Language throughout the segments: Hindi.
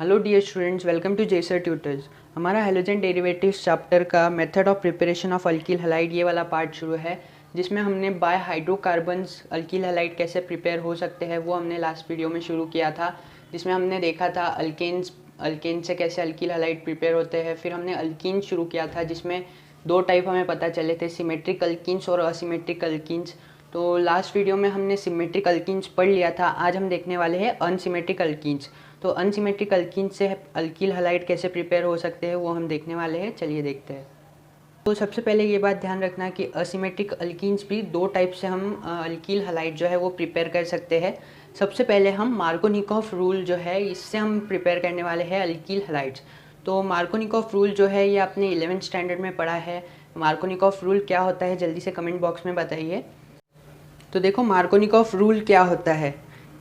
Hello dear students, welcome to जेसर ट्यूटर्स। हमारा हेलोजन डेरिवेटिव्स चैप्टर का method of preparation of alkyl halide ये वाला पार्ट शुरू है, जिसमें हमने बाय हाइड्रोकार्बन्स अल्किल हैलाइड कैसे प्रिपेयर हो सकते हैं वो हमने लास्ट वीडियो में शुरू किया था, जिसमें हमने देखा था अल्केन से कैसे अल्किल हैलाइड प्रिपेयर होते हैं। फिर हमने अल्कीन शुरू किया था, जिसमें दो टाइप हमें पता चले थे, सिमेट्रिक अल्कीन्स और असिमेट्रिक अल्कीन्स। तो लास्ट वीडियो में हमने सिमेट्रिक अल्कीन्स पढ़ लिया था। आज हम देखने वाले हैं अनसिमेट्रिक अल्कीन्स। तो अनसिमेट्रिक अल्कीन से अल्किल हैलाइड कैसे प्रिपेयर हो सकते हैं वो हम देखने वाले हैं। चलिए देखते हैं। तो सबसे पहले ये बात ध्यान रखना कि असिमेट्रिक अल्कीन्स भी दो टाइप से हम अल्किल हैलाइड जो है वो प्रिपेयर कर सकते हैं। सबसे पहले हम मार्कोनिकॉफ रूल जो है इससे हम प्रिपेयर करने वाले हैं अल्किल हैलाइड्स। तो मार्कोनिकॉफ रूल जो है ये आपने 11th स्टैंडर्ड में पढ़ा है। मार्कोनिकॉफ रूल क्या होता है जल्दी से कमेंट बॉक्स में बताइए। तो देखो, मार्कोनिकॉफ रूल क्या होता है।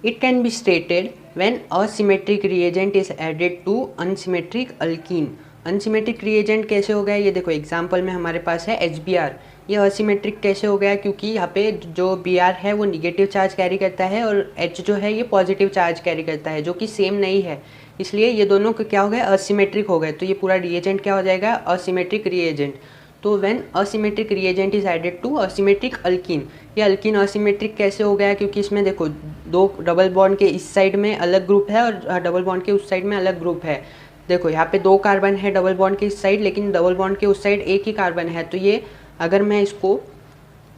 It can be stated when asymmetric reagent is added to unsymmetric alkene. Unsymmetric reagent कैसे हो गया, ये देखो एग्जांपल में हमारे पास है HBr। ये असिमेट्रिक कैसे हो गया, क्योंकि यहाँ पे जो Br है वो निगेटिव चार्ज कैरी करता है और H जो है ये पॉजिटिव चार्ज कैरी करता है, जो कि सेम नहीं है। इसलिए ये दोनों क्या हो गए, असिमेट्रिक हो गए। तो ये पूरा रिएजेंट क्या हो जाएगा, असिमेट्रिक रिएजेंट। तो when asymmetric reagent is added to asymmetric alkene. ये अल्कीन असिमेट्रिक कैसे हो गया, क्योंकि इसमें देखो दो डबल बॉन्ड के इस साइड में अलग ग्रुप है और डबल बॉन्ड के उस साइड में अलग ग्रुप है। देखो यहाँ पे दो कार्बन है डबल बॉन्ड के इस साइड, लेकिन डबल बॉन्ड के उस साइड एक ही कार्बन है। तो ये अगर मैं इसको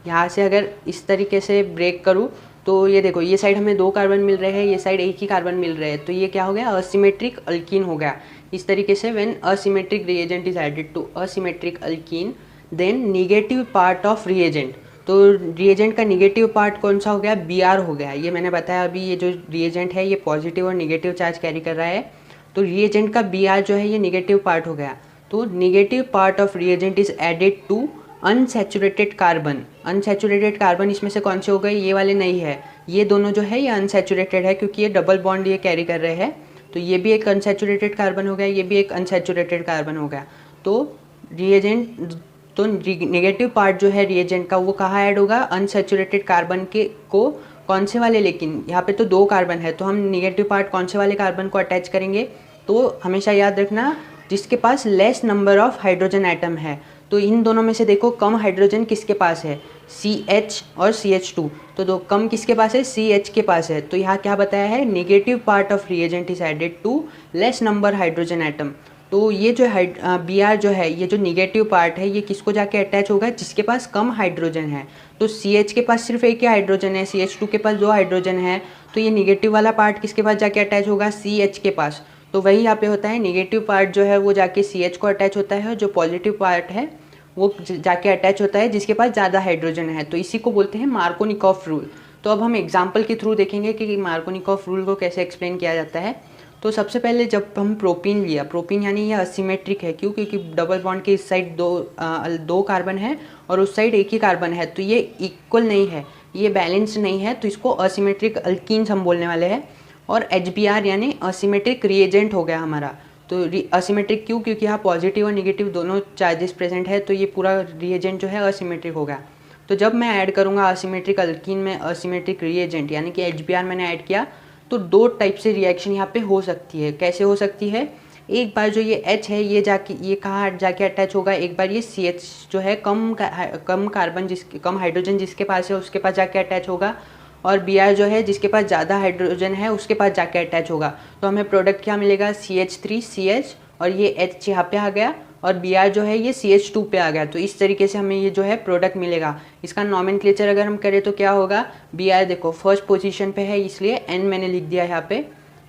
यहाँ से अगर इस तरीके से ब्रेक करूँ तो ये देखो, ये साइड हमें दो कार्बन मिल रहे हैं, ये साइड एक ही कार्बन मिल रहे हैं। तो ये क्या हो गया, असिमेट्रिक अल्कीन हो गया। इस तरीके से when asymmetric reagent is added to asymmetric alkene then negative part of reagent. तो रिएजेंट का निगेटिव पार्ट कौन सा हो गया, Br हो गया। ये मैंने बताया अभी, ये जो रिएजेंट है ये पॉजिटिव और निगेटिव चार्ज कैरी कर रहा है। तो रिएजेंट का Br जो है ये निगेटिव पार्ट हो गया। तो negative part of reagent is added to unsaturated carbon. Unsaturated carbon इसमें से कौन से हो गए, ये वाले नहीं है। ये दोनों जो है ये अनसैचुरेटेड है, क्योंकि ये डबल बॉन्ड ये कैरी कर रहे हैं। तो ये भी एक अनसैचुरेटेड कार्बन हो गया, ये भी एक अनसैचुरेटेड कार्बन हो गया। तो रिएजेंट तो नेगेटिव पार्ट जो है रिएजेंट का वो कहाँ ऐड होगा, अनसैचुरेटेड कार्बन के को कौन से वाले, लेकिन यहाँ पे तो दो कार्बन है तो हम नेगेटिव पार्ट कौन से वाले कार्बन को अटैच करेंगे। तो हमेशा याद रखना जिसके पास less number of hydrogen atom है। तो इन दोनों में से देखो कम हाइड्रोजन किसके पास है, CH और CH2। तो दो कम किसके पास है, CH के पास है। तो यहाँ क्या बताया है, negative part of reagent is added to less number hydrogen atom. तो ये जो Br जो है ये जो निगेटिव पार्ट है ये किसको जाके अटैच होगा, जिसके पास कम हाइड्रोजन है। तो CH के पास सिर्फ एक ही हाइड्रोजन है, CH2 के पास दो हाइड्रोजन है। तो ये निगेटिव वाला पार्ट किसके पास जाके अटैच होगा, CH के पास। तो वही यहाँ पे होता है, निगेटिव पार्ट जो है वो जाके CH को अटैच होता है और जो पॉजिटिव पार्ट है वो जाके अटैच होता है जिसके पास ज़्यादा हाइड्रोजन है। तो इसी को बोलते हैं मार्कोनिकॉफ रूल। तो अब हम एग्जाम्पल के थ्रू देखेंगे कि मार्कोनिकॉफ रूल को कैसे एक्सप्लेन किया जाता है। तो सबसे पहले जब हम प्रोपीन लिया, प्रोपीन यानी ये असिमेट्रिक है, क्यों, क्योंकि डबल बॉन्ड के इस साइड दो कार्बन है और उस साइड एक ही कार्बन है। तो ये इक्वल नहीं है, ये बैलेंस नहीं है, तो इसको असिमेट्रिक अल्कीन्स हम बोलने वाले हैं। और HBr यानी असिमेट्रिक रिएजेंट हो गया हमारा। तो असिमेट्रिक क्यों, क्योंकि यहाँ पॉजिटिव और निगेटिव दोनों चार्जेस प्रेजेंट है, तो ये पूरा रिएजेंट जो है असिमेट्रिक हो गया। तो जब मैं ऐड करूँगा असिमेट्रिक अल्कीन में असिमेट्रिक रिएजेंट यानी कि HBr मैंने ऐड किया, तो दो टाइप से रिएक्शन यहाँ पे हो सकती है। कैसे हो सकती है, एक बार जो ये H है ये कहाँ जाके अटैच होगा, एक बार ये CH जो है कम कार्बन कम हाइड्रोजन जिसके पास है उसके पास जाके अटैच होगा, और Br जो है जिसके पास ज़्यादा हाइड्रोजन है उसके पास जाके अटैच होगा। तो हमें प्रोडक्ट क्या मिलेगा, CH3CH, और ये H यहाँ पे आ गया और Br जो है ये CH2 पे आ गया। तो इस तरीके से हमें ये जो है प्रोडक्ट मिलेगा। इसका नॉमेनक्लेचर अगर हम करें तो क्या होगा, Br देखो फर्स्ट पोजीशन पे है इसलिए N मैंने लिख दिया यहाँ पे,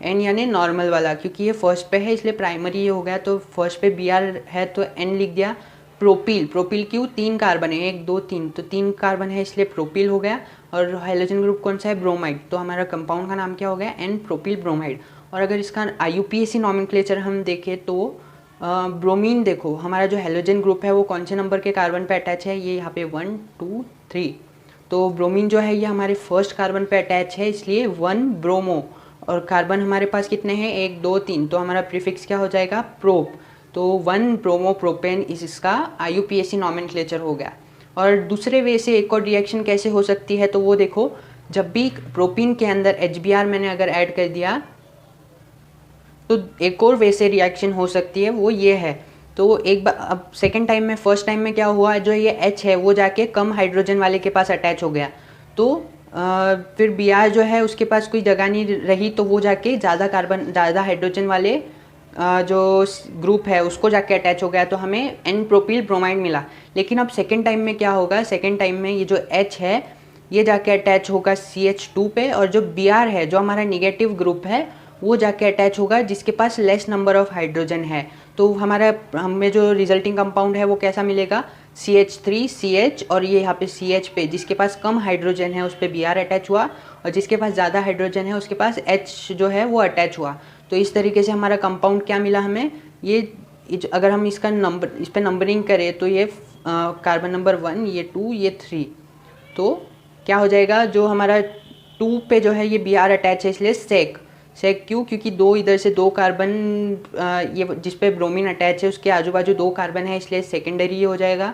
N यानी नॉर्मल वाला, क्योंकि ये फर्स्ट पे है इसलिए प्राइमरी ये हो गया। तो फर्स्ट पे Br है तो N लिख दिया। प्रोपिल, प्रोपिल क्यों, तीन कार्बन है, एक दो तीन, तो तीन कार्बन है इसलिए प्रोपिल हो गया। और हाइड्रोजन ग्रुप कौन सा है, ब्रोमाइड। तो हमारा कंपाउंड का नाम क्या हो गया, N प्रोपिल ब्रोमाइड। और अगर इसका IUPAC नॉमेनक्लेचर हम देखें तो ब्रोमीन, देखो हमारा जो हेलोजन ग्रुप है वो कौन से नंबर के कार्बन पे अटैच है, ये यहाँ पे 1 2 3। तो ब्रोमीन जो है ये हमारे फर्स्ट कार्बन पे अटैच है इसलिए 1 ब्रोमो। और कार्बन हमारे पास कितने हैं, 1 2 3, तो हमारा प्रीफिक्स क्या हो जाएगा, प्रोप। तो 1 ब्रोमो प्रोपेन इसका IUPAC नॉमेनक्लेचर हो गया। और दूसरे वे से एक और रिएक्शन कैसे हो सकती है, तो वो देखो, जब भी प्रोपीन के अंदर HBr मैंने अगर ऐड कर दिया तो एक और वैसे रिएक्शन हो सकती है, वो ये है। तो एक बार अब सेकेंड टाइम में, फर्स्ट टाइम में क्या हुआ, जो ये H है वो जाके कम हाइड्रोजन वाले के पास अटैच हो गया, तो फिर Br जो है उसके पास कोई जगह नहीं रही, तो वो जाके ज़्यादा हाइड्रोजन वाले जो ग्रुप है उसको जाके अटैच हो गया, तो हमें N प्रोपिल ब्रोमाइड मिला। लेकिन अब सेकेंड टाइम में क्या होगा, सेकेंड टाइम में ये जो H है ये जाके अटैच होगा CH2 पे, और जो Br है जो हमारा निगेटिव ग्रुप है वो जाके अटैच होगा जिसके पास लेस नंबर ऑफ हाइड्रोजन है। तो हमें जो रिजल्टिंग कंपाउंड है वो कैसा मिलेगा, CH3 CH, और ये यहाँ पे CH पे जिसके पास कम हाइड्रोजन है उस पर Br अटैच हुआ, और जिसके पास ज़्यादा हाइड्रोजन है उसके पास H जो है वो अटैच हुआ। तो इस तरीके से हमारा कंपाउंड क्या मिला हमें, अगर हम इस पर नंबरिंग करें तो ये कार्बन नंबर 1, ये 2, ये 3, तो क्या हो जाएगा, जो हमारा 2 पे जो है ये Br अटैच है इसलिए सेक क्यों, क्योंकि इधर से दो कार्बन, ये जिस पे ब्रोमीन अटैच है उसके आजू बाजू 2 कार्बन है इसलिए सेकेंडरी हो जाएगा।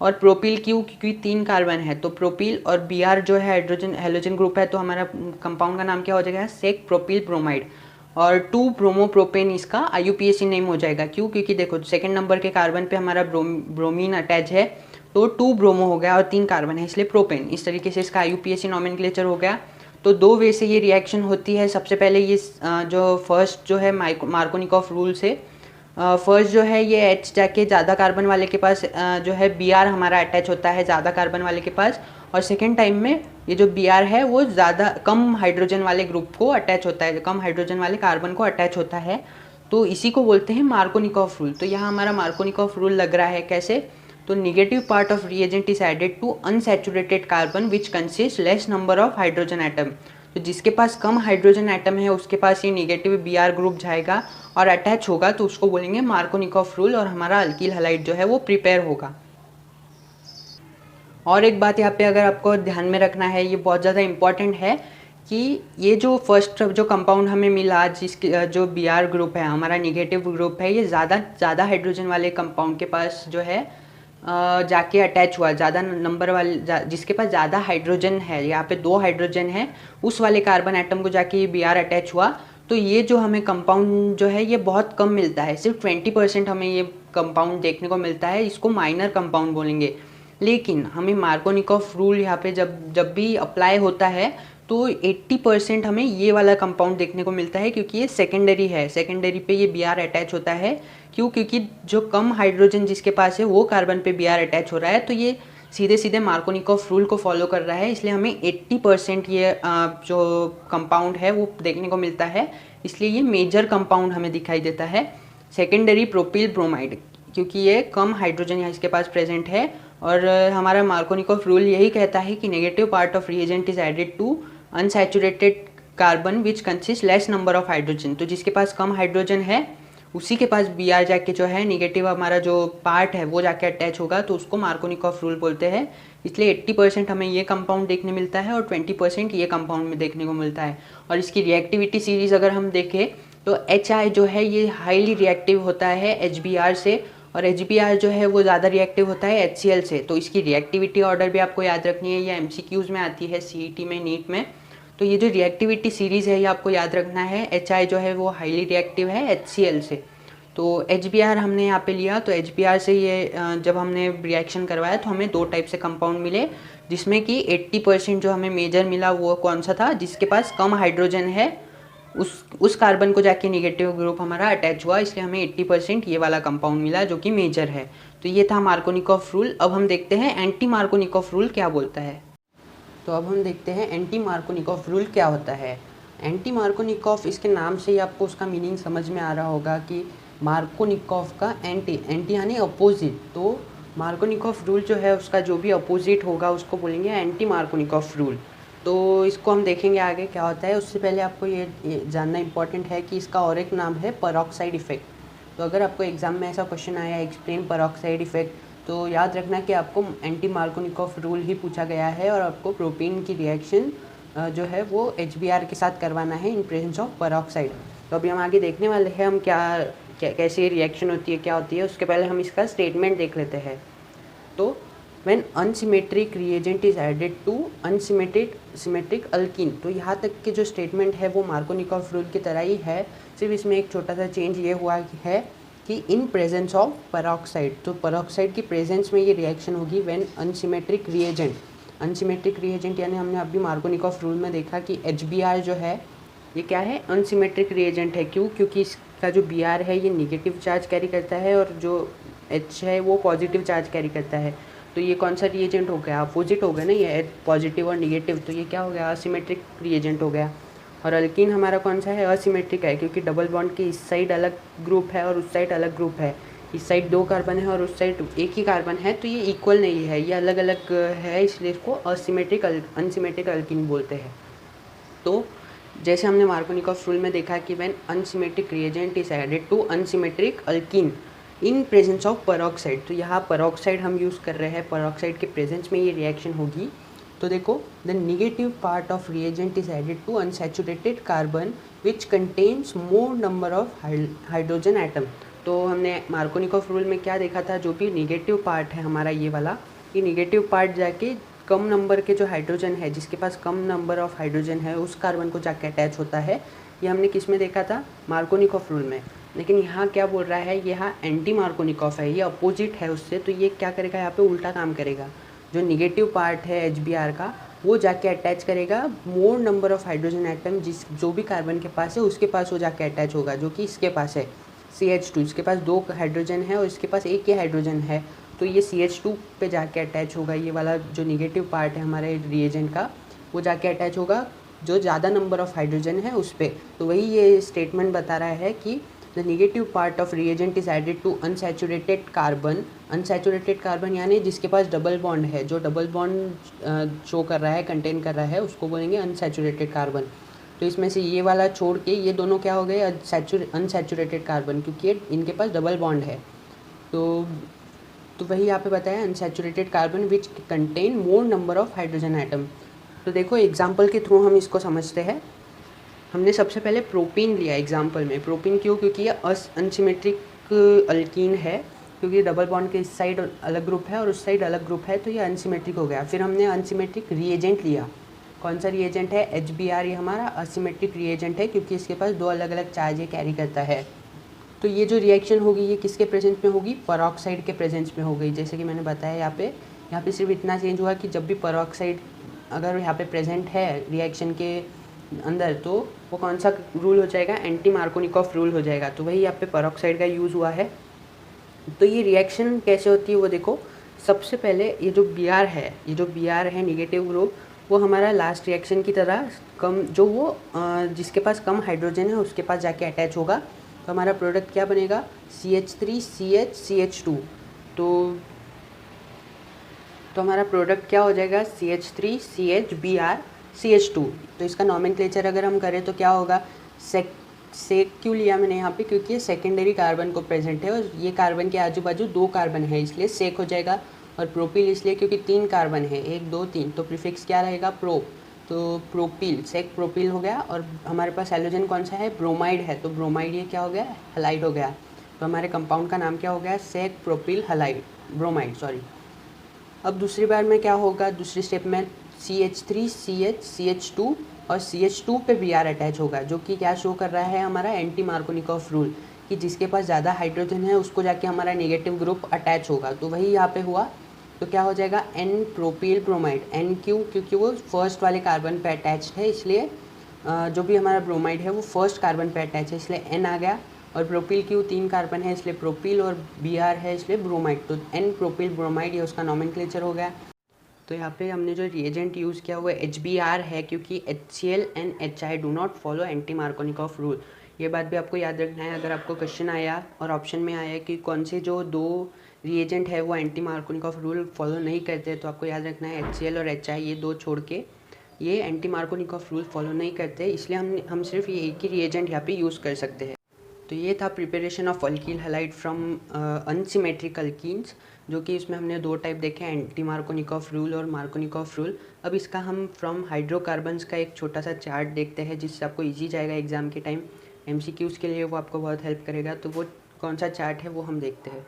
और प्रोपिल क्यों, क्योंकि 3 कार्बन है, तो प्रोपिल और Br जो है हेलोजन ग्रुप है, तो हमारा कंपाउंड का नाम क्या हो जाएगा, सेक प्रोपिल ब्रोमाइड। और 2 ब्रोमोप्रोपेन इसका IUPAC नेम हो जाएगा। क्यों, क्योंकि देखो सेकेंड नंबर के कार्बन पे हमारा ब्रोमीन अटैच है, तो 2 ब्रोमो हो गया और 3 कार्बन है इसलिए प्रोपेन। इस तरीके से इसका IUPAC नॉमेनक्लेचर हो गया। तो 2 वे से ये रिएक्शन होती है। सबसे पहले ये जो फर्स्ट जो है मार्कोनिकॉफ रूल से, फर्स्ट जो है ये H जाके ज़्यादा कार्बन वाले के पास जो है Br हमारा अटैच होता है ज़्यादा कार्बन वाले के पास, और सेकेंड टाइम में ये जो Br है वो कम हाइड्रोजन वाले ग्रुप को अटैच होता है, कम हाइड्रोजन वाले कार्बन को अटैच होता है। तो इसी को बोलते हैं मार्कोनिकॉफ रूल। तो यहाँ हमारा मार्कोनिकॉफ रूल लग रहा है कैसे, तो negative part of reagent is added to unsaturated carbon which consist less number of hydrogen atom. तो जिसके पास कम हाइड्रोजन एटम है उसके पास ये नेगेटिव Br ग्रुप जाएगा और अटैच होगा, तो उसको बोलेंगे मार्कोनिकॉफ रूल, और हमारा अल्किल हैलाइड जो है वो प्रिपेयर होगा। और एक बात यहाँ पे अगर आपको ध्यान में रखना है, ये बहुत ज़्यादा इम्पॉर्टेंट है कि ये जो फर्स्ट जो कंपाउंड हमें मिला, जिसके जो Br ग्रुप है हमारा निगेटिव ग्रुप है, ये ज़्यादा हाइड्रोजन वाले कंपाउंड के पास जो है जाके अटैच हुआ, ज़्यादा नंबर वाले जिसके पास ज़्यादा हाइड्रोजन है, यहाँ पे 2 हाइड्रोजन है, उस वाले कार्बन एटम को जाके ये Br अटैच हुआ। तो ये जो हमें कंपाउंड जो है ये बहुत कम मिलता है, सिर्फ 20% हमें ये कंपाउंड देखने को मिलता है, इसको माइनर कंपाउंड बोलेंगे। लेकिन हमें मार्कोनिकॉफ रूल यहाँ पे जब भी अप्लाई होता है तो 80% हमें ये वाला कंपाउंड देखने को मिलता है, क्योंकि ये सेकेंडरी है, सेकेंडरी पे ये Br अटैच होता है। क्यों, क्योंकि जो कम हाइड्रोजन जिसके पास है वो कार्बन पे Br अटैच हो रहा है, तो ये सीधे सीधे मार्कोनिकॉफ रूल को फॉलो कर रहा है, इसलिए हमें 80% ये जो कंपाउंड है वो देखने को मिलता है, इसलिए ये मेजर कंपाउंड हमें दिखाई देता है सेकेंडरी प्रोपिल ब्रोमाइड, क्योंकि ये कम हाइड्रोजन यहाँ इसके पास प्रेजेंट है। और हमारा मार्कोनिकॉफ रूल यही कहता है कि negative part of reagent is added to unsaturated carbon which consist less number of hydrogen. तो जिसके पास कम हाइड्रोजन है उसी के पास Br जाके जो है नेगेटिव हमारा जो पार्ट है वो जाके अटैच होगा, तो उसको मार्कोनिकॉफ रूल बोलते हैं। इसलिए 80% हमें ये कंपाउंड देखने मिलता है और 20% ये कंपाउंड में देखने को मिलता है। और इसकी रिएक्टिविटी सीरीज अगर हम देखें तो HI जो है ये हाईली रिएक्टिव होता है HBr से, और HBr जो है वो ज़्यादा रिएक्टिव होता है HCl से। तो इसकी रिएक्टिविटी ऑर्डर भी आपको याद रखनी है, ये MCQs में आती है, CET में, नीट में। तो ये जो रिएक्टिविटी सीरीज़ है ये आपको याद रखना है। HI जो है वो हाईली रिएक्टिव है HCl से। तो HBr हमने यहाँ पे लिया, तो HBr से ये जब हमने रिएक्शन करवाया तो हमें 2 टाइप से कंपाउंड मिले, जिसमें कि 80% जो हमें मेजर मिला वो कौन सा था, जिसके पास कम हाइड्रोजन है उस कार्बन को जाके नेगेटिव ग्रुप हमारा अटैच हुआ, इसलिए हमें 80% ये वाला कंपाउंड मिला जो कि मेजर है। तो ये था मार्कोनिकॉफ रूल। अब हम देखते हैं एंटी मार्कोनिकॉफ रूल क्या बोलता है। तो अब हम देखते हैं एंटी मार्कोनिकॉफ रूल क्या होता है। एंटी मार्कोनिकॉफ, इसके नाम से ही आपको उसका मीनिंग समझ में आ रहा होगा कि मार्कोनिकॉफ का एंटी यानी अपोजिट। तो मार्कोनिकॉफ रूल जो है उसका जो भी अपोजिट होगा उसको बोलेंगे एंटी मार्कोनिकॉफ रूल। तो इसको हम देखेंगे आगे क्या होता है। उससे पहले आपको ये जानना इम्पॉर्टेंट है कि इसका और एक नाम है पेरोक्साइड इफेक्ट। तो अगर आपको एग्जाम में ऐसा क्वेश्चन आया एक्सप्लेन पेरोक्साइड इफेक्ट, तो याद रखना कि आपको एंटी मार्कोनिकॉफ रूल ही पूछा गया है और आपको प्रोपीन की रिएक्शन जो है वो HBr के साथ करवाना है इन प्रेजेंस ऑफ पेरोक्साइड। तो अभी हम आगे देखने वाले हैं हम कैसे रिएक्शन होती है, क्या होती है। उसके पहले हम इसका स्टेटमेंट देख लेते हैं। तो when unsymmetric reagent is added to symmetric alkene. तो यहाँ तक के जो स्टेटमेंट है वो मार्कोनिकॉफ रूल की तरह ही है, सिर्फ इसमें एक छोटा सा चेंज ये हुआ है कि इन प्रेजेंस ऑफ पेरोक्साइड, तो पेरोक्साइड की प्रेजेंस में ये रिएक्शन होगी व्हेन अनसिमेट्रिक रिएजेंट यानी हमने अभी मार्कोनिकॉफ रूल में देखा कि HBr जो है ये क्या है, अनसिमेट्रिक रिएजेंट है। क्यों? क्योंकि इसका जो Br है ये निगेटिव चार्ज कैरी करता है और जो H है वो पॉजिटिव चार्ज कैरी करता है। तो ये कौन सा रिएजेंट हो गया? अपोजिट हो गया ना, ये पॉजिटिव और निगेटिव, तो ये क्या हो गया? असिमेट्रिक रिएजेंट हो गया। और अल्कीन हमारा कौन सा है? असिमेट्रिक है, क्योंकि डबल बॉन्ड के इस साइड अलग ग्रुप है और उस साइड अलग ग्रुप है। इस साइड 2 कार्बन है और उस साइड एक ही कार्बन है, तो ये इक्वल नहीं है, ये अलग अलग है, इसलिए इसको अनसिमेट्रिक अल्कीन बोलते हैं। तो जैसे हमने मार्कोनिकॉफ रूल में देखा कि when unsymmetric reagent is added to unsymmetric alkene in presence of peroxide, तो यहाँ पेरोक्साइड हम यूज़ कर रहे हैं, पेरोक्साइड के प्रेजेंस में ये रिएक्शन होगी। तो देखो, the negative part of reagent is added to unsaturated carbon which contains more number of hydrogen atom. तो हमने मार्कोनिकॉफ रूल में क्या देखा था, जो भी नेगेटिव पार्ट है हमारा ये वाला, ये नेगेटिव पार्ट जाके कम नंबर के जो हाइड्रोजन है, जिसके पास कम नंबर ऑफ हाइड्रोजन है, उस कार्बन को जाके अटैच होता है। ये हमने किस में देखा था? मार्कोनिकॉफ रूल में। लेकिन यहाँ क्या बोल रहा है, यहाँ एंटी मार्कोनिकॉफ है, ये अपोजिट है उससे, तो ये क्या करेगा? यहाँ पे उल्टा काम करेगा। जो निगेटिव पार्ट है HBr का, वो जाके अटैच करेगा मोर नंबर ऑफ हाइड्रोजन एटम, जो भी कार्बन के पास है उसके पास वो जाके अटैच होगा, जो कि इसके पास है CH2, इसके पास 2 हाइड्रोजन है और इसके पास 1 ही हाइड्रोजन है, तो ये CH2 पे जाके अटैच होगा। ये वाला जो निगेटिव पार्ट है हमारे रिएजेंट का, वो जाके अटैच होगा जो ज़्यादा नंबर ऑफ हाइड्रोजन है उस पर। तो वही ये स्टेटमेंट बता रहा है कि the negative part of reagent is added to unsaturated carbon यानी जिसके पास डबल बॉन्ड है, जो डबल बॉन्ड शो कर रहा है, कंटेन कर रहा है, उसको बोलेंगे अनसैचुरेटेड कार्बन। तो इसमें से ये वाला छोड़ के ये दोनों क्या हो गए? अनसैचुरेटेड कार्बन, क्योंकि ये इनके पास डबल बॉन्ड है। तो वही यहाँ पे बताया, unsaturated carbon which contain more number of hydrogen atom. तो देखो एग्जाम्पल के थ्रू हम इसको समझते हैं। हमने सबसे पहले प्रोपीन लिया एग्जाम्पल में। प्रोपीन क्यों? क्योंकि ये अनसिमेट्रिक अल्कीन है, क्योंकि डबल बॉन्ड के इस साइड अलग ग्रुप है और उस साइड अलग ग्रुप है, तो ये अनसिमेट्रिक हो गया। फिर हमने अनसिमेट्रिक रिएजेंट लिया। कौन सा रिएजेंट है? HBr, ये हमारा असिमेट्रिक रिएजेंट है, क्योंकि इसके पास 2 अलग अलग चार्ज ये कैरी करता है। तो ये जो रिएक्शन होगी ये किसके प्रेजेंस में होगी? पेरोक्साइड के प्रेजेंस में हो गई। जैसे कि मैंने बताया यहाँ पे सिर्फ इतना चेंज हुआ कि जब भी पेरोक्साइड अगर यहाँ पे प्रेजेंट है रिएक्शन के अंदर, तो वो कौन सा रूल हो जाएगा? एंटी मार्कोनिकॉफ रूल हो जाएगा। तो वही यहाँ पे पेरोक्साइड का यूज़ हुआ है। तो ये रिएक्शन कैसे होती है वो देखो। सबसे पहले ये जो Br है निगेटिव ग्रुप, वो हमारा लास्ट रिएक्शन की तरह कम जो वो जिसके पास कम हाइड्रोजन है उसके पास जाके अटैच होगा। तो हमारा प्रोडक्ट क्या बनेगा? CH3CH2। तो हमारा प्रोडक्ट क्या हो जाएगा? CH3CHBr CH2। तो इसका नॉमेनक्लेचर अगर हम करें तो क्या होगा? सेक क्यों लिया मैंने यहाँ पे? क्योंकि ये सेकेंडरी कार्बन को प्रेजेंट है और ये कार्बन के आजू बाजू 2 कार्बन है, इसलिए सेक हो जाएगा। और प्रोपिल इसलिए क्योंकि 3 कार्बन है, 1 2 3, तो प्रीफिक्स क्या रहेगा? प्रो। तो प्रोपिल, सेक प्रोपिल हो गया। और हमारे पास हैलोजन कौन सा है? ब्रोमाइड है, तो ब्रोमाइड ये क्या हो गया? हैलाइड हो गया। तो हमारे कंपाउंड का नाम क्या हो गया? सेक प्रोपिल हैलाइड ब्रोमाइड, सॉरी। अब दूसरी बार में क्या होगा? दूसरी स्टेप में CH3CH2 और CH2 पे Br अटैच होगा, जो कि क्या शो कर रहा है? हमारा एंटी मार्कोनिकॉफ रूल, कि जिसके पास ज़्यादा हाइड्रोजन है उसको जाके हमारा नेगेटिव ग्रुप अटैच होगा। तो वही यहाँ पे हुआ। तो क्या हो जाएगा? N propyl bromide. N क्यों? क्योंकि वो फर्स्ट वाले कार्बन पे अटैच है, इसलिए जो भी हमारा ब्रोमाइड है वो फर्स्ट कार्बन पे अटैच है, इसलिए N आ गया। और प्रोपिल क्यों? 3 कार्बन है इसलिए प्रोपिल, और Br है इसलिए ब्रोमाइड, तो N प्रोपिल ब्रोमाइड, ये उसका नॉमेनक्लेचर हो गया। तो यहाँ पे हमने जो रिएजेंट यूज़ किया हुआ HBr है, क्योंकि HCl and HI do not follow anti Markovnikov rule. ये बात भी आपको याद रखना है। अगर आपको क्वेश्चन आया और ऑप्शन में आया कि कौन से जो 2 रिएजेंट है वो एंटी मार्कोनिकॉफ रूल फॉलो नहीं करते, तो आपको याद रखना है HCl और HI ये 2 छोड़ के ये एंटी मार्कोनिकॉफ रूल फॉलो नहीं करते, इसलिए हम सिर्फ ये एक ही रिएजेंट यहाँ पे यूज़ कर सकते हैं। तो ये था preparation of alkyl halide from unsymmetric alkenes, जो कि इसमें हमने 2 टाइप देखे, एंटी मार्कोनिकॉफ रूल और मार्कोनिकॉफ रूल। अब इसका हम फ्रॉम हाइड्रोकार्बन्स का एक छोटा सा चार्ट देखते हैं, जिससे आपको इजी जाएगा एग्जाम के टाइम। MCQs के लिए वो आपको बहुत हेल्प करेगा। तो वो कौन सा चार्ट है वो हम देखते हैं।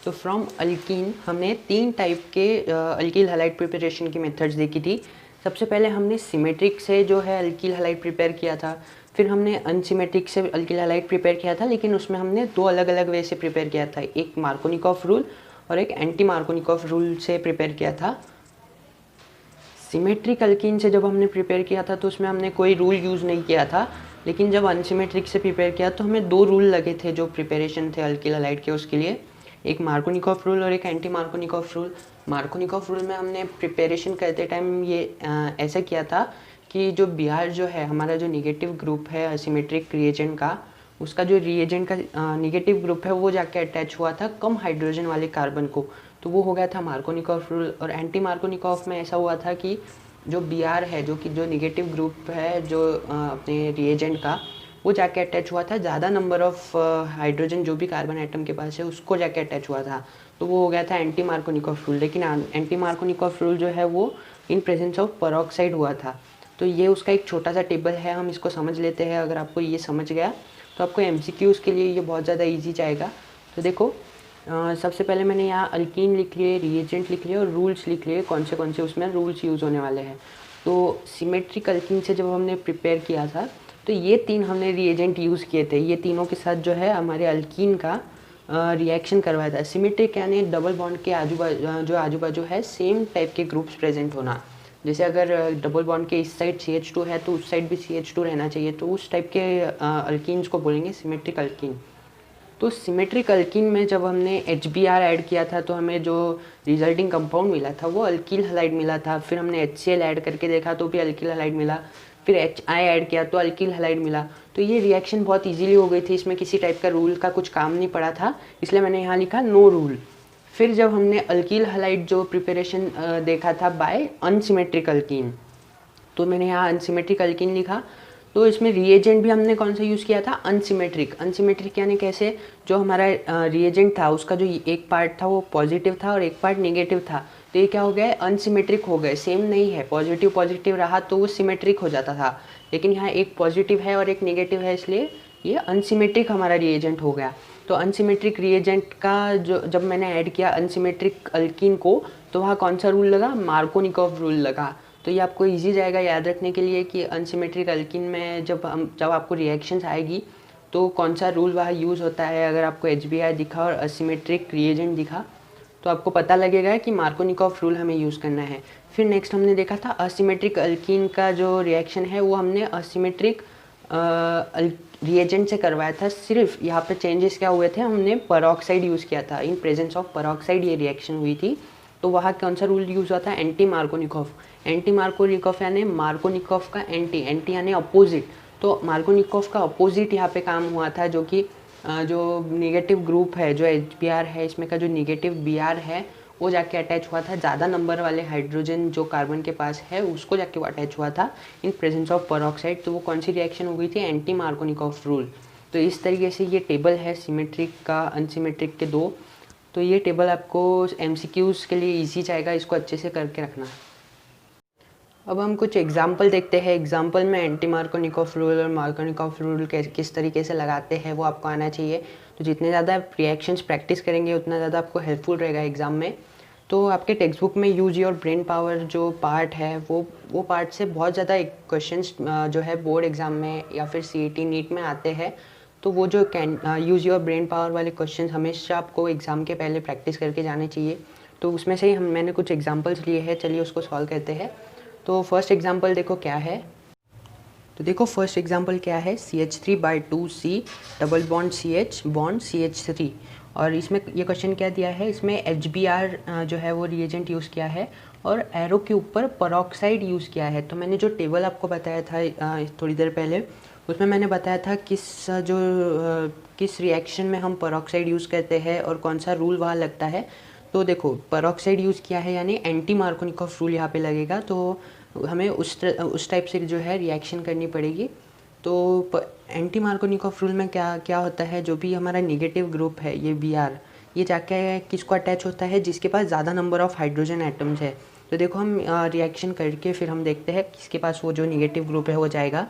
तो फ्रॉम अल्कीन हमने 3 टाइप के अल्किल हैलाइड प्रिपरेशन की मेथड्स देखी थी। सबसे पहले हमने सिमेट्रिक से जो है अल्किल हैलाइड प्रिपेयर किया था, फिर हमने अनसिमेट्रिक से अल्किल हैलाइड प्रिपेयर किया था, लेकिन उसमें हमने 2 अलग अलग वे से प्रिपेयर किया था, एक मार्कोनिकॉफ रूल और एक एंटी मार्कोनिकॉफ रूल से प्रिपेयर किया था। सिमेट्रिक अल्कीन से जब हमने प्रिपेयर किया था तो उसमें हमने कोई रूल यूज़ नहीं किया था, लेकिन जब अनसिमेट्रिक से प्रिपेयर किया तो हमें 2 रूल लगे थे जो प्रिपरेशन थे अल्किल हैलाइड के, उसके लिए एक मार्कोनिकॉफ रूल और एक anti Markovnikov rule. Markovnikov rule में हमने प्रिपरेशन करते टाइम ये ऐसा किया था कि जो Br जो है हमारा जो निगेटिव ग्रुप है असिमेट्रिक रिएजेंट का, उसका जो रिएजेंट का निगेटिव ग्रुप है वो जाके अटैच हुआ था कम हाइड्रोजन वाले कार्बन को, तो वो हो गया था मार्कोनिकॉफ रूल। और एंटी मार्कोनिकॉफ में ऐसा हुआ था कि जो Br है जो निगेटिव ग्रुप है जो अपने रिएजेंट का, वो जाके अटैच हुआ था ज़्यादा नंबर ऑफ हाइड्रोजन जो भी कार्बन एटम के पास है उसको जाके अटैच हुआ था, तो वो हो गया था एंटी मार्कोनिकॉफ रूल। लेकिन एंटी मार्कोनिकॉफ रूल जो है वो इन प्रेजेंस ऑफ पेरोक्साइड हुआ था। तो ये उसका एक छोटा सा टेबल है, हम इसको समझ लेते हैं। अगर आपको ये समझ गया तो आपको MCQs के लिए ये बहुत ज़्यादा ईजी जाएगा। तो देखो सबसे पहले मैंने यहाँ अल्कीन लिख लिए, रिएजेंट लिख लिए और रूल्स लिख लिए, कौन से उसमें रूल्स यूज़ होने वाले हैं। तो सिमेट्रिक अल्कीन से जब हमने प्रिपेयर किया था तो ये 3 हमने रिएजेंट यूज़ किए थे, ये तीनों के साथ जो है हमारे अल्कीन का रिएक्शन करवाया था। सिमेट्रिक यानी डबल बॉन्ड के आजू बाजू है सेम टाइप के ग्रुप्स प्रेजेंट होना। जैसे अगर डबल बॉन्ड के इस साइड CH2 है तो उस साइड भी CH2 रहना चाहिए, तो उस टाइप के अल्कीन्स को बोलेंगे सिमेट्रिक अल्कीन। तो सिमेट्रिक अल्कीन में जब हमने HBr ऐड किया था तो हमें जो रिजल्टिंग कंपाउंड मिला था वो अल्किल हैलाइड मिला था। फिर हमने HCl ऐड करके देखा तो भी अल्किल हैलाइड मिला, फिर HI ऐड किया तो अल्किल हैलाइड मिला। तो ये रिएक्शन बहुत इजीली हो गई थी, इसमें किसी टाइप का रूल का कुछ काम नहीं पड़ा था, इसलिए मैंने यहाँ लिखा नो रूल। फिर जब हमने अल्किल हैलाइड जो प्रिपरेशन देखा था बाय अनसिमेट्रिक अल्कीन, तो मैंने यहाँ अनसिमेट्रिक अल्कीन लिखा। तो इसमें रिएजेंट भी हमने कौन सा यूज़ किया था, अनसिमेट्रिक। अनसिमेट्रिक यानी कैसे, जो हमारा रिएजेंट था उसका जो एक पार्ट था वो पॉजिटिव था और एक पार्ट नेगेटिव था, तो ये क्या हो गया, अनसिमेट्रिक हो गए, सेम नहीं है। पॉजिटिव पॉजिटिव रहा तो वो सिमेट्रिक हो जाता था, लेकिन यहाँ एक पॉजिटिव है और एक नेगेटिव है, इसलिए ये अनसिमेट्रिक हमारा रिएजेंट हो गया। तो अनसिमेट्रिक रिएजेंट का जो जब मैंने ऐड किया अनसिमेट्रिक अल्कीन को, तो वहाँ कौन सा रूल लगा, मार्कोनिकॉफ रूल लगा। तो ये आपको इजी जाएगा याद रखने के लिए कि अनसिमेट्रिक अल्कीन में जब आपको रिएक्शंस आएगी तो कौन सा रूल वहाँ यूज़ होता है। अगर आपको HBr दिखा और असिमेट्रिक रिएजेंट दिखा तो आपको पता लगेगा कि मार्कोनिकॉफ रूल हमें यूज़ करना है। फिर नेक्स्ट हमने देखा था असिमेट्रिक अल्कीन का जो रिएक्शन है वो हमने असिमेट्रिक रिएजेंट से करवाया था। सिर्फ यहाँ पे चेंजेस क्या हुए थे, हमने पेरोक्साइड यूज़ किया था, इन प्रेजेंस ऑफ पेरोक्साइड ये रिएक्शन हुई थी। तो वहाँ कौन सा रूल यूज़ हुआ था, एंटी मार्कोनिकॉफ। एंटी मार्कोनिकॉफ यानी मार्कोनिकॉफ का एंटी यानी अपोजिट, तो मार्कोनिकॉफ का अपोजिट यहाँ पे काम हुआ था, जो कि जो निगेटिव ग्रुप है जो HBr है, इसमें का जो निगेटिव Br है वो जाके अटैच हुआ था ज़्यादा नंबर वाले हाइड्रोजन जो कार्बन के पास है उसको जाके वो अटैच हुआ था इन प्रेजेंस ऑफ पेरोक्साइड। तो वो कौन सी रिएक्शन हो गई थी, एंटी मार्कोनिकॉफ रूल। तो इस तरीके से ये टेबल है सिमेट्रिक का अनसिमेट्रिक के 2। तो ये टेबल आपको MCQs के लिए ईजी जाएगा, इसको अच्छे से करके रखना। अब हम कुछ एग्जाम्पल देखते हैं। एग्जाम्पल में एंटी मार्कोनिकॉफ रूल और मार्कोनिकॉफ रूल किस तरीके से लगाते हैं वो आपको आना चाहिए। तो जितने ज़्यादा आप रिएक्शंस प्रैक्टिस करेंगे उतना ज़्यादा आपको हेल्पफुल रहेगा एग्ज़ाम में। तो आपके टेक्स्ट बुक में यूज योर ब्रेन पावर जो पार्ट है वो पार्ट से बहुत ज़्यादा क्वेश्चंस जो है बोर्ड एग्ज़ाम में या फिर CET नीट में आते हैं। तो वो जो यूज़ योर ब्रेन पावर वाले क्वेश्चन हमेशा आपको एग्ज़ाम के पहले प्रैक्टिस करके जाने चाहिए। तो उसमें से ही मैंने कुछ एग्जाम्पल्स लिए हैं, चलिए उसको सॉल्व करते हैं। तो फर्स्ट एग्जाम्पल देखो क्या है, तो देखो फर्स्ट एग्जाम्पल क्या है, CH3/2C double bond CH bond CH3। और इसमें ये क्वेश्चन क्या दिया है, इसमें HBr जो है वो रिएजेंट यूज़ किया है और एरो के ऊपर पेरोक्साइड यूज़ किया है। तो मैंने जो टेबल आपको बताया था थोड़ी देर पहले, उसमें मैंने बताया था किस रिएक्शन में हम पेरोक्साइड यूज़ करते हैं और कौन सा रूल वहाँ लगता है। तो देखो पेरोक्साइड यूज़ किया है यानी एंटी मार्कोनिकॉफ रूल यहाँ पे लगेगा, तो हमें उस टाइप से जो है रिएक्शन करनी पड़ेगी। तो एंटी मार्कोनिकॉफ रूल में क्या होता है, जो भी हमारा नेगेटिव ग्रुप है ये Br, ये जाके किसको अटैच होता है, जिसके पास ज़्यादा नंबर ऑफ़ हाइड्रोजन एटम्स है। तो देखो हम रिएक्शन करके फिर हम देखते हैं किसके पास वो जो नेगेटिव ग्रुप है वो जाएगा।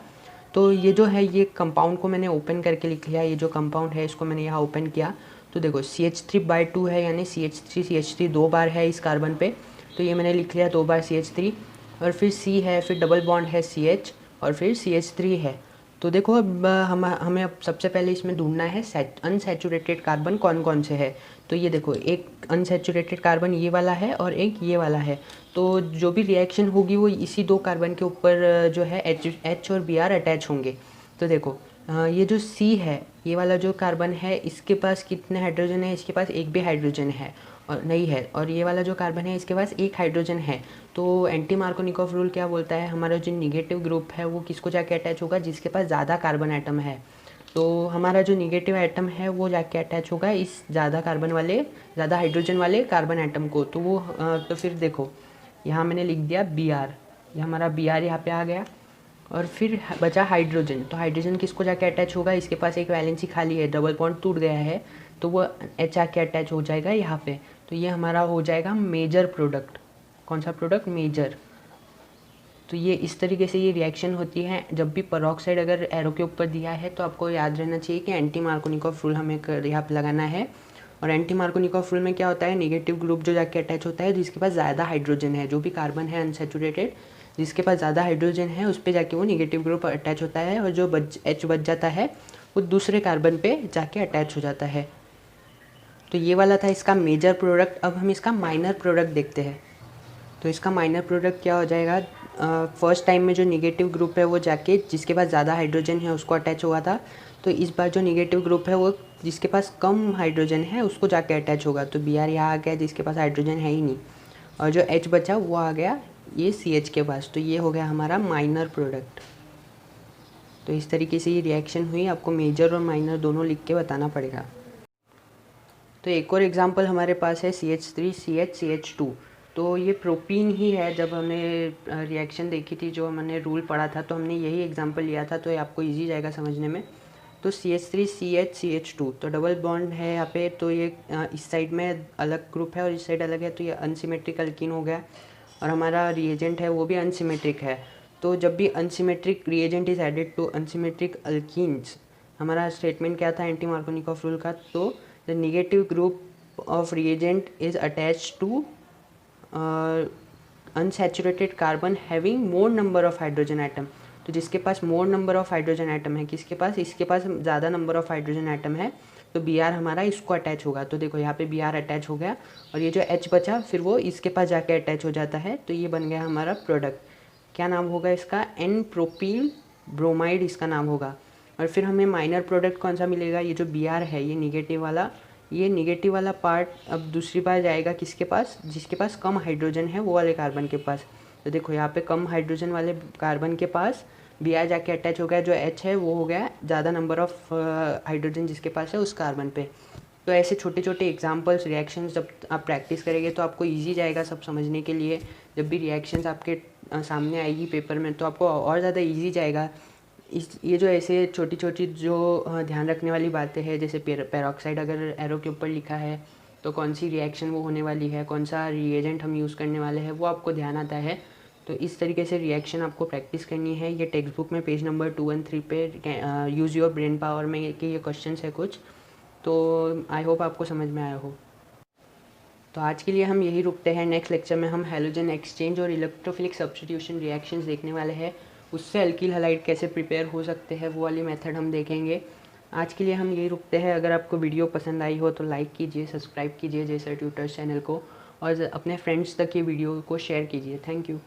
तो ये जो है ये कंपाउंड को मैंने ओपन करके लिख लिया, ये जो कंपाउंड है इसको मैंने यहाँ ओपन किया। तो देखो CH3/2 है, यानी CH3 दो बार है इस कार्बन पे, तो ये मैंने लिख लिया 2 बार CH3, और फिर C है, फिर डबल बॉन्ड है CH, और फिर CH3 है। तो देखो अब हमें अब सबसे पहले इसमें ढूंढना है अनसैचुरेटेड कार्बन कौन कौन से है। तो ये देखो, एक अनसैचुरेटेड कार्बन ये वाला है और एक ये वाला है। तो जो भी रिएक्शन होगी वो इसी दो कार्बन के ऊपर जो है H और Br अटैच होंगे। तो देखो ये जो C है, ये वाला जो कार्बन है, इसके पास कितने हाइड्रोजन है? इसके पास एक भी हाइड्रोजन है और नहीं है। और ये वाला जो कार्बन है, इसके पास एक हाइड्रोजन है। तो एंटी मार्कोनिकॉफ रूल क्या बोलता है? हमारा जो निगेटिव ग्रुप है वो किसको जाके अटैच होगा? जिसके पास ज़्यादा कार्बन एटम है। तो हमारा जो निगेटिव एटम है वो जाके अटैच होगा इस ज़्यादा हाइड्रोजन वाले कार्बन एटम को। तो वो तो फिर देखो, यहाँ मैंने लिख दिया Br, ये हमारा Br यहाँ पे आ गया। और फिर बचा हाइड्रोजन। तो हाइड्रोजन किसको जाके अटैच होगा? इसके पास एक वैलेंसी खाली है, डबल बॉन्ड टूट गया है, तो वो H आके अटैच हो जाएगा यहाँ पे। तो ये हमारा हो जाएगा मेजर प्रोडक्ट। कौन सा प्रोडक्ट? मेजर। तो ये इस तरीके से ये रिएक्शन होती है। जब भी पेरोक्साइड अगर एरो के ऊपर दिया है तो आपको याद रहना चाहिए कि एंटी मार्कोनिकॉफ रूल हमें यहाँ पे लगाना है। और एंटी मार्कोनिकॉफ रूल में क्या होता है? नेगेटिव ग्रुप जो जाके अटैच होता है जिसके पास ज़्यादा हाइड्रोजन है, जो भी कार्बन है अनसैचुरेटेड, जिसके पास ज़्यादा हाइड्रोजन है उस पर जाके वो नेगेटिव ग्रुप अटैच होता है, और जो H बच जाता है वो दूसरे कार्बन पे जाके अटैच हो जाता है। तो ये वाला था इसका मेजर प्रोडक्ट। अब हम इसका माइनर प्रोडक्ट देखते हैं। तो इसका माइनर प्रोडक्ट क्या हो जाएगा? फर्स्ट टाइम में जो निगेटिव ग्रुप है वो जाके जिसके पास ज़्यादा हाइड्रोजन है उसको अटैच हुआ था। तो इस बार जो निगेटिव ग्रुप है वो जिसके पास कम हाइड्रोजन है उसको जाके अटैच होगा। तो Br यहाँ आ गया जिसके पास हाइड्रोजन है ही नहीं, और जो H बचा वो आ गया ये CH के पास। तो ये हो गया हमारा माइनर प्रोडक्ट। तो इस तरीके से ये रिएक्शन हुई। आपको मेजर और माइनर दोनों लिख के बताना पड़ेगा। तो एक और एग्जांपल हमारे पास है CH3CH2। तो ये प्रोपीन ही है। जब हमने रिएक्शन देखी थी, जो हमने रूल पढ़ा था, तो हमने यही एग्जांपल लिया था, तो ये आपको इजी जाएगा समझने में। तो CH3CH2, तो डबल बॉन्ड है यहाँ पे। तो ये इस साइड में अलग ग्रुप है और इस साइड अलग है, तो ये अनसिमेट्रिक अल्कीन हो गया। और हमारा रिएजेंट है वो भी अनसिमेट्रिक है। तो जब भी unsymmetric reagent is added to unsymmetric alkenes, हमारा स्टेटमेंट क्या था एंटी मार्कोनिकॉफ रूल का? तो the negative group of reagent is attach to unsaturated carbon having more number of hydrogen atom. तो जिसके पास more number of hydrogen atom है, किसके पास? इसके पास ज़्यादा नंबर ऑफ हाइड्रोजन एटम है, तो Br हमारा इसको अटैच होगा। तो देखो यहाँ पे Br अटैच हो गया, और ये जो H बचा फिर वो इसके पास जाके अटैच हो जाता है। तो ये बन गया हमारा प्रोडक्ट। क्या नाम होगा इसका? एन प्रोपील ब्रोमाइड इसका नाम होगा। और फिर हमें माइनर प्रोडक्ट कौन सा मिलेगा? ये जो Br है, ये निगेटिव वाला पार्ट अब दूसरी बार जाएगा किसके पास? जिसके पास कम हाइड्रोजन है वो वाले कार्बन के पास। तो देखो यहाँ पे कम हाइड्रोजन वाले कार्बन के पास Br जाके अटैच हो गया, जो H है वो हो गया ज़्यादा नंबर ऑफ हाइड्रोजन जिसके पास है उस कार्बन पे। तो ऐसे छोटे छोटे एग्जांपल्स, रिएक्शंस जब आप प्रैक्टिस करेंगे तो आपको इजी जाएगा सब समझने के लिए। जब भी रिएक्शंस आपके सामने आएगी पेपर में तो आपको और ज़्यादा इजी जाएगा। ये जो ऐसे छोटी छोटी जो ध्यान रखने वाली बातें हैं, जैसे पेरोक्साइड अगर एरो के ऊपर लिखा है तो कौन सी रिएक्शन वो होने वाली है, कौन सा रिएजेंट हम यूज़ करने वाले हैं, वो आपको ध्यान आता है। तो इस तरीके से रिएक्शन आपको प्रैक्टिस करनी है। ये टेक्स्ट बुक में पेज नंबर 2 और 3 पे यूज़ योर ब्रेन पावर में ये क्वेश्चंस है कुछ। तो आई होप आपको समझ में आया हो। तो आज के लिए हम यही रुकते हैं। नेक्स्ट लेक्चर में हम हैलोजन एक्सचेंज और इलेक्ट्रोफिलिक सब्स्टिट्यूशन रिएक्शंस देखने वाले हैं। उससे अल्किल हैलाइड कैसे प्रिपेयर हो सकते हैं वो वाली मेथड हम देखेंगे। आज के लिए हम यही रुकते हैं। अगर आपको वीडियो पसंद आई हो तो लाइक कीजिए, सब्सक्राइब कीजिए जेसर ट्यूटर्स चैनल को, और अपने फ्रेंड्स तक ये वीडियो को शेयर कीजिए। Thank you.